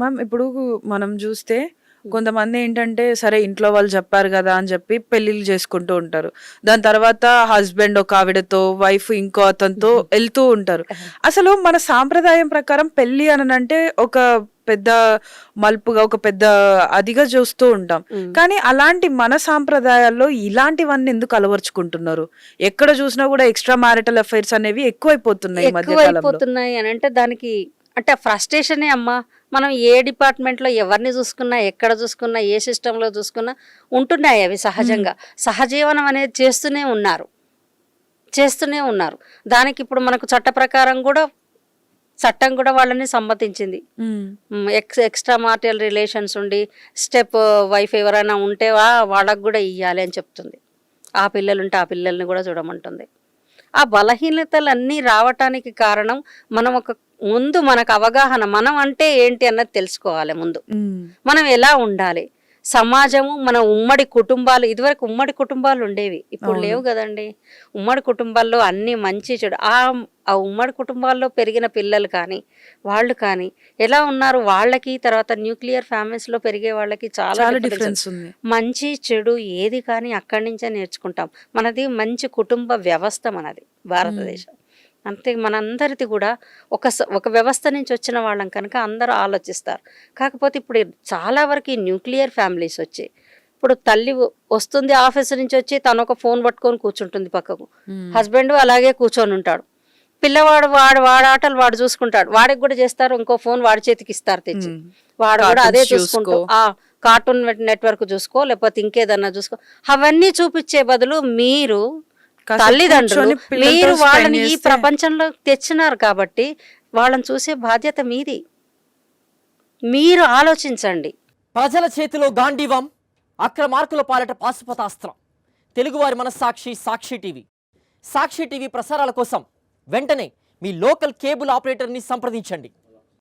Ma'am ఇప్పుడు మనం చూస్తే కొంతమంది ఏంటంటే సరే ఇంట్లో వాళ్ళు చెప్పారు కదా అని చెప్పి పెళ్లిళ్ళు చేసుకుంటూ ఉంటారు. దాని తర్వాత హస్బెండ్ ఒక ఆవిడతో, వైఫ్ ఇంకో అతనితో వెళ్తూ ఉంటారు. అసలు మన సాంప్రదాయం ప్రకారం పెళ్లి అనంటే ఒక పెద్ద మలుపుగా, ఒక పెద్ద అదిగా చూస్తూ ఉంటాం. కానీ అలాంటి మన సాంప్రదాయాల్లో ఇలాంటివన్నీ ఎందుకు అలవర్చుకుంటున్నారు? ఎక్కడ చూసినా కూడా ఎక్స్ట్రా మ్యారిటల్ అఫైర్స్ అనేవి ఎక్కువైపోతున్నాయి ఈ మధ్య కాలంలో. ఎక్కువైపోతున్నాయి అని అంటే దానికి అంటే ఫ్రస్ట్రేషనే అమ్మా. మనం ఏ డిపార్ట్మెంట్లో ఎవరిని చూసుకున్నా, ఎక్కడ చూసుకున్నా, ఏ సిస్టంలో చూసుకున్నా ఉంటున్నాయి అవి సహజంగా. సహజీవనం అనేది చేస్తూనే ఉన్నారు. దానికి ఇప్పుడు మనకు చట్ట ప్రకారం కూడా చట్టం కూడా వాళ్ళని సమ్మతించింది. ఎక్స్ట్రా మార్టియల్ రిలేషన్స్ ఉండి స్టెప్ వైఫ్ ఎవరైనా ఉంటే వాళ్ళకు కూడా ఇవ్వాలి అని చెప్తుంది. ఆ పిల్లలుంటే ఆ పిల్లల్ని కూడా చూడమంటుంది. ఆ బలహీనతలన్నీ రావటానికి కారణం మనం ముందు మనకు అవగాహన, మనం అంటే ఏంటి అన్నది తెలుసుకోవాలి. ముందు మనం ఎలా ఉండాలి, సమాజము, మన ఉమ్మడి కుటుంబాలు. ఇదివరకు ఉమ్మడి కుటుంబాలు ఉండేవి, ఇప్పుడు లేవు కదండి. ఉమ్మడి కుటుంబాల్లో అన్ని మంచి చెడు, ఆ ఉమ్మడి కుటుంబాల్లో పెరిగిన పిల్లలు కానీ వాళ్ళు కానీ ఎలా ఉన్నారు, వాళ్ళకి తర్వాత న్యూక్లియర్ ఫ్యామిలీస్లో పెరిగే వాళ్ళకి చాలా డిఫరెన్స్ ఉంది. మంచి చెడు ఏది కానీ అక్కడి నుంచే నేర్చుకుంటాం. మనది మంచి కుటుంబ వ్యవస్థ, మనది భారతదేశం. అంతే, మనందరిది కూడా ఒక వ్యవస్థ నుంచి వచ్చిన వాళ్ళం కనుక అందరూ ఆలోచిస్తారు. కాకపోతే ఇప్పుడు చాలా వరకు ఈ న్యూక్లియర్ ఫ్యామిలీస్ వచ్చాయి. ఇప్పుడు తల్లి వస్తుంది ఆఫీస్ నుంచి వచ్చి తను ఒక ఫోన్ పట్టుకొని కూర్చుంటుంది పక్కకు, హస్బెండ్ అలాగే కూర్చొని ఉంటాడు. పిల్లవాడు వాడి ఆటలు వాడు చూసుకుంటాడు. వాడికి కూడా చేస్తారు, ఇంకో ఫోన్ వాడి చేతికి ఇస్తారు తెచ్చి, వాడు కూడా అదే చూసుకుంటూ కార్టూన్ నెట్వర్క్ చూసుకో, లేకపోతే ఇంకేదన్నా చూసుకో. అవన్నీ చూపించే బదులు మీరు తల్లిదండ్రులు, మీరు వాళ్ళని ఈ ప్రపంచంలో తెచ్చినారు కాబట్టి వాళ్ళని చూసే బాధ్యత మీది. మీరు ఆలోచించండి. ప్రజల చేతిలో గాంధీవం, అక్రమార్కుల పాలట పాశుపతాస్త్రం. తెలుగువారి మనస్సాక్షి సాక్షి టీవీ. సాక్షి టీవీ ప్రసారాల కోసం వెంటనే మీ లోకల్ కేబుల్ ఆపరేటర్ని సంప్రదించండి.